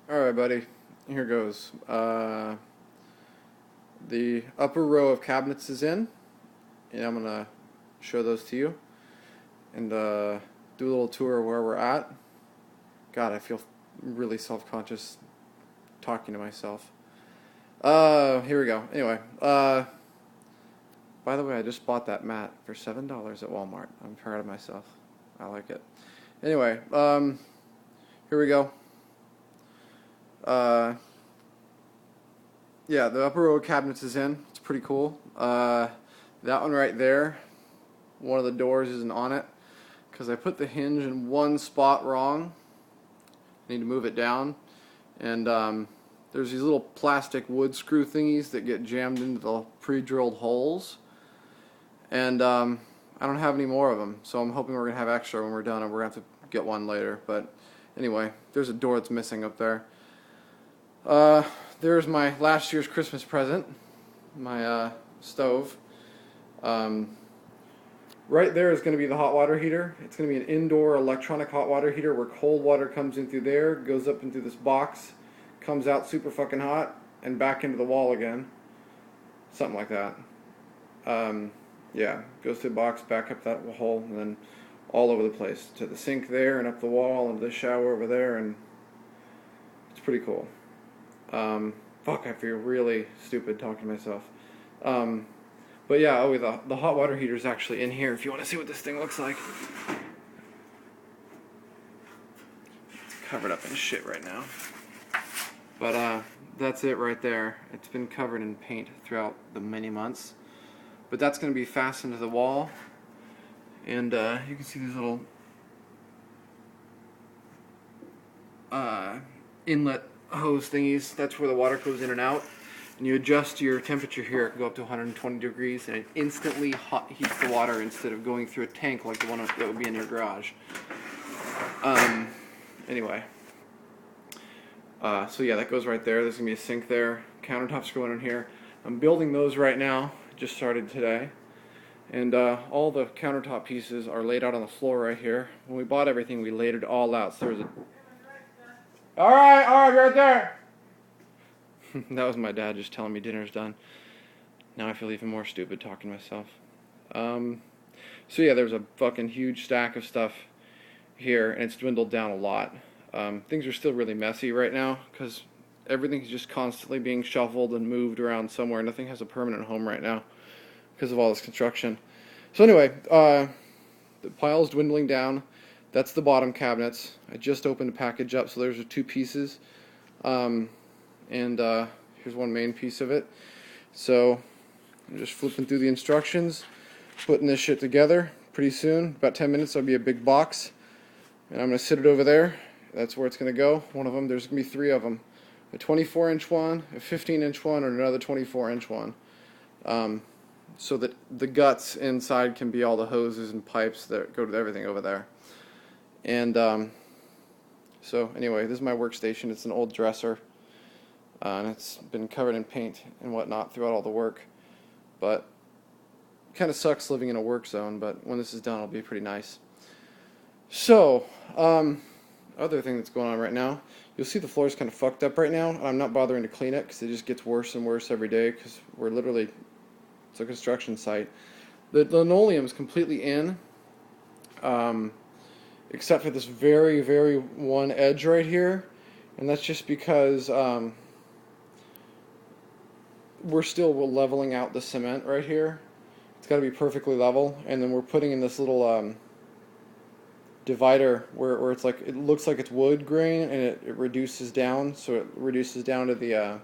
Alright, buddy. Here goes. The upper row of cabinets is in, and I'm going to show those to you and do a little tour of where we're at. God, I feel really self-conscious talking to myself. Here we go. Anyway, by the way, I just bought that mat for $7 at Walmart. I'm proud of myself. I like it. Anyway, here we go. Yeah, the upper row of cabinets is in. It's pretty cool. That one right there, one of the doors isn't on it because I put the hinge in one spot wrong. I need to move it down. And there's these little plastic wood screw thingies that get jammed into the pre-drilled holes. And I don't have any more of them, so I'm hoping we're going to have extra when we're done, and we're going to have to get one later. But anyway, there's a door that's missing up there. There's my last year's Christmas present, my stove. Right there is going to be the hot water heater. It's going to be an indoor electronic hot water heater where cold water comes in through there, goes up into this box, comes out super fucking hot, and back into the wall again. Something like that. Yeah, goes to the box, back up that hole, and then all over the place. To the sink there, and up the wall, and the shower over there, and it's pretty cool. Fuck, I feel really stupid talking to myself. But yeah, the hot water heater is actually in here if you want to see what this thing looks like. It's covered up in shit right now. But that's it right there. It's been covered in paint throughout the many months. But that's going to be fastened to the wall. And you can see these little inlet hose thingies. That's where the water goes in and out. And you adjust your temperature here. It can go up to 120 degrees, and it instantly heats the water instead of going through a tank like the one that would be in your garage. Anyway. So yeah, that goes right there. There's going to be a sink there. Countertops going in here. I'm building those right now. Just started today. And all the countertop pieces are laid out on the floor right here. When we bought everything, we laid it all out. So there was a... Alright, right there! That was my dad just telling me dinner's done. Now I feel even more stupid talking to myself. So yeah, there's a fucking huge stack of stuff here, and it's dwindled down a lot. Things are still really messy right now, because everything's just constantly being shuffled and moved around somewhere. Nothing has a permanent home right now, because of all this construction. So anyway, the pile's dwindling down. That's the bottom cabinets. I just opened a package up, so there's the two pieces. And here's one main piece of it. So I'm just flipping through the instructions, putting this shit together. Pretty soon, about 10 minutes, there'll be a big box, and I'm going to sit it over there. That's where it's going to go. One of them, there's going to be three of them. A 24-inch one, a 15-inch one, and another 24-inch one. So that the guts inside can be all the hoses and pipes that go to everything over there. And so anyway, this is my workstation. It's an old dresser. And it's been covered in paint and whatnot throughout all the work. But it kind of sucks living in a work zone, but when this is done, it'll be pretty nice. So, other thing that's going on right now, you'll see the floor is kind of fucked up right now, and I'm not bothering to clean it because it just gets worse and worse every day because we're literally, it's a construction site. The linoleum is completely in, except for this very, very one edge right here, and that's just because we're still leveling out the cement right here. It's got to be perfectly level, and then we're putting in this little divider where it's like, it looks like it's wood grain, and it reduces down, so it reduces down to the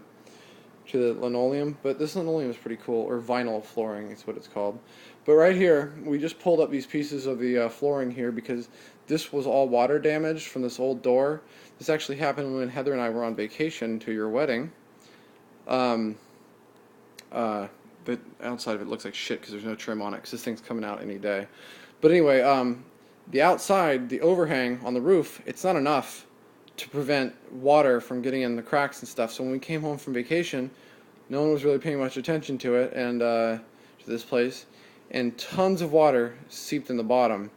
linoleum. But this linoleum is pretty cool, or vinyl flooring is what it's called. But right here, we just pulled up these pieces of the flooring here because this was all water damaged from this old door. This actually happened when Heather and I were on vacation to your wedding. But outside of it looks like shit because there's no trim on it because this thing's coming out any day. But anyway, the outside, the overhang on the roof, it's not enough to prevent water from getting in the cracks and stuff. So when we came home from vacation, no one was really paying much attention to it and to this place, and tons of water seeped in the bottom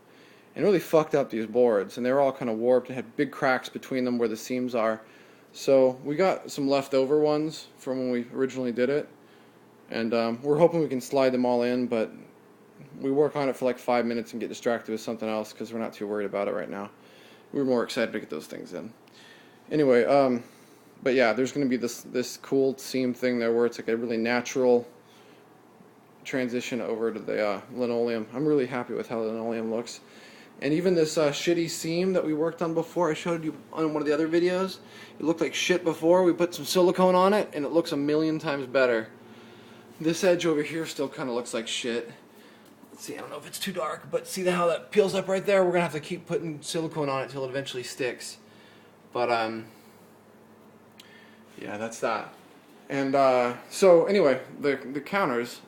and really fucked up these boards, and they were all kind of warped and had big cracks between them where the seams are. So we got some leftover ones from when we originally did it, and we're hoping we can slide them all in, but we work on it for like 5 minutes and get distracted with something else because we're not too worried about it right now. We were more excited to get those things in. Anyway, but yeah, there's going to be this cool seam thing there where it's like a really natural transition over to the linoleum. I'm really happy with how the linoleum looks. And even this shitty seam that we worked on before, I showed you on one of the other videos, it looked like shit before. We put some silicone on it, and it looks a million times better. This edge over here still kind of looks like shit. Let's see, I don't know if it's too dark, but see how that peels up right there? We're going to have to keep putting silicone on it until it eventually sticks. But, yeah, that's that. And, so, anyway, the counters,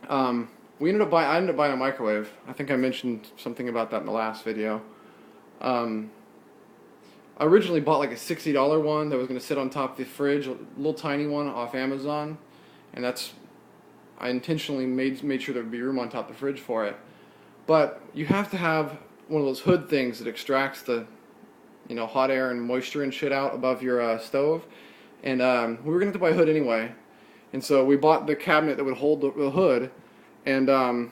I ended up buying a microwave. I think I mentioned something about that in the last video. I originally bought like a $60 one that was going to sit on top of the fridge, a little tiny one off Amazon, and I intentionally made sure there would be room on top of the fridge for it. But you have to have one of those hood things that extracts the, hot air and moisture and shit out above your stove. And we were going to have to buy a hood anyway. And so we bought the cabinet that would hold the hood. And the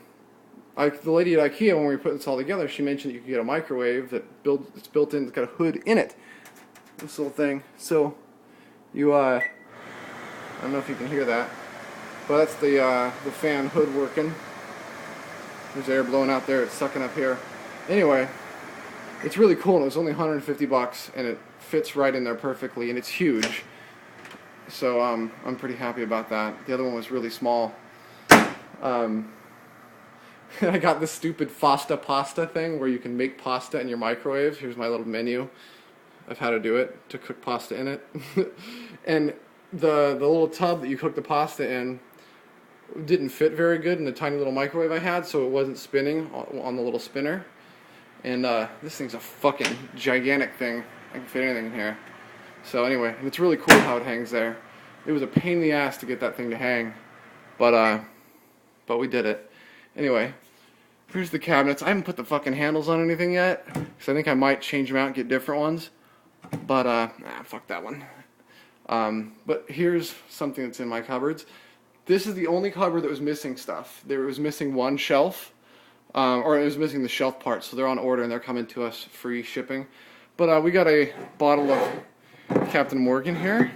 lady at IKEA, when we were putting this all together, she mentioned that you could get a microwave it's built in, it's got a hood in it. This little thing. So you, I don't know if you can hear that. But that's the fan hood working. There's air blowing out there. It's sucking up here. Anyway, it's really cool. And it was only $150, and it fits right in there perfectly, and it's huge. So I'm pretty happy about that. The other one was really small. I got this stupid Fasta pasta thing where you can make pasta in your microwave. Here's my little menu of how to do it, to cook pasta in it. And the little tub that you cook the pasta in didn't fit very good in the tiny little microwave I had, so it wasn't spinning on the little spinner. And this thing's a fucking gigantic thing. I can fit anything in here. So anyway, and it's really cool how it hangs there. It was a pain in the ass to get that thing to hang, but we did it. Anyway, here's the cabinets. I haven't put the fucking handles on anything yet, because I think I might change them out and get different ones. But fuck that one. But here's something that's in my cupboards. This is the only cupboard that was missing stuff. There was missing one shelf, or it was missing the shelf part, so they're on order and they're coming to us free shipping. But we got a bottle of Captain Morgan here.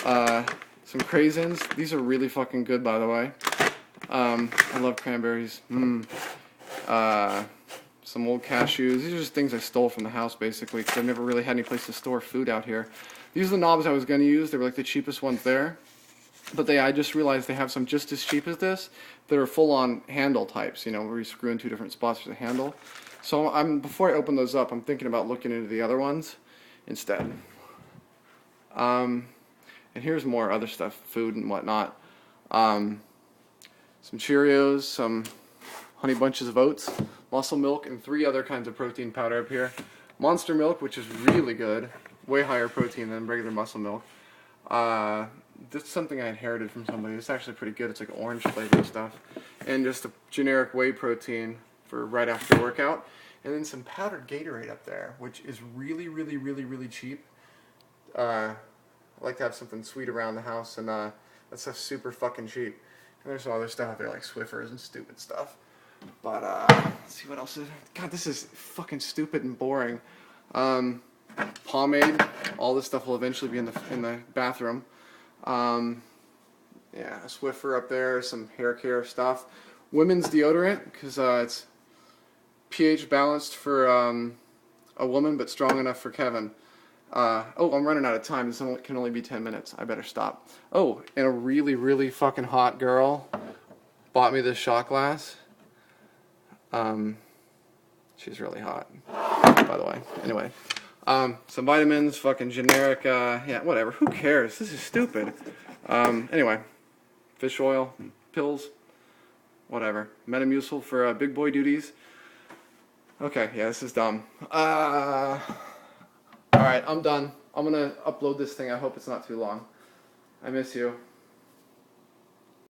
Some craisins. These are really fucking good, by the way. I love cranberries. Some old cashews. These are just things I stole from the house, basically, because I've never really had any place to store food out here. These are the knobs I was going to use. They were like the cheapest ones there. But I just realized they have some just as cheap as this that are full-on handle types, where you screw in two different spots for the handle. So before I open those up, I'm thinking about looking into the other ones instead. And here's more other stuff, food and whatnot. Some Cheerios, some Honey Bunches of Oats, Muscle Milk, and 3 other kinds of protein powder up here. Monster Milk, which is really good, way higher protein than regular Muscle Milk. This is something I inherited from somebody. It's actually pretty good. It's like orange flavored stuff. And just a generic whey protein for right after workout. And then some powdered Gatorade up there, which is really, really, really, really cheap. I like to have something sweet around the house, and that stuff's super fucking cheap. And there's some other stuff out there like Swiffers and stupid stuff. But let's see what else is. God, this is fucking stupid and boring. Pomade. All this stuff will eventually be in the bathroom. Yeah, a Swiffer up there, some hair care stuff. Women's deodorant, because it's pH balanced for a woman, but strong enough for Kevin. Oh, I'm running out of time. This can only be 10 minutes. I better stop. Oh, and a really, really fucking hot girl bought me this shot glass. She's really hot, by the way. Anyway. Some vitamins, fucking generic, yeah, whatever. Who cares? This is stupid. Anyway, fish oil, pills, whatever. Metamucil for big boy duties. Okay, yeah, this is dumb. Alright, I'm done. I'm gonna upload this thing. I hope it's not too long. I miss you.